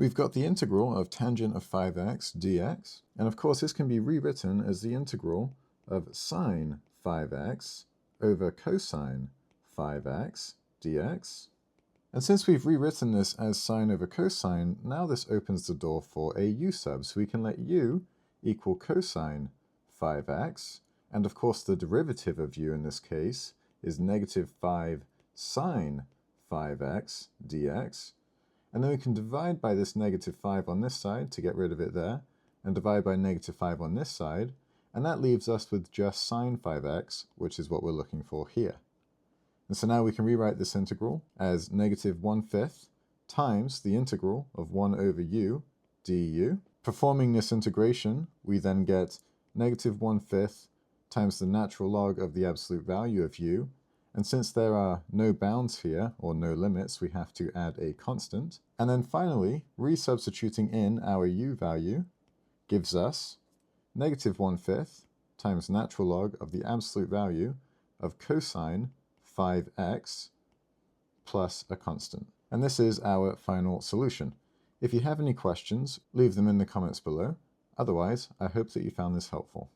We've got the integral of tangent of 5x dx, and of course this can be rewritten as the integral of sine 5x over cosine 5x dx. And since we've rewritten this as sine over cosine, now this opens the door for a u-sub, so we can let u equal cosine 5x, and of course the derivative of u in this case is negative 5 sine 5x dx. And then we can divide by this negative 5 on this side to get rid of it there, and divide by negative 5 on this side, and that leaves us with just sine 5x, which is what we're looking for here. And so now we can rewrite this integral as negative 1/5 times the integral of 1 over u du. Performing this integration, we then get negative 1/5 times the natural log of the absolute value of u, and since there are no bounds here, or no limits, we have to add a constant. And then finally, resubstituting in our u value gives us negative 1/5 times natural log of the absolute value of cosine 5x plus a constant. And this is our final solution. If you have any questions, leave them in the comments below. Otherwise, I hope that you found this helpful.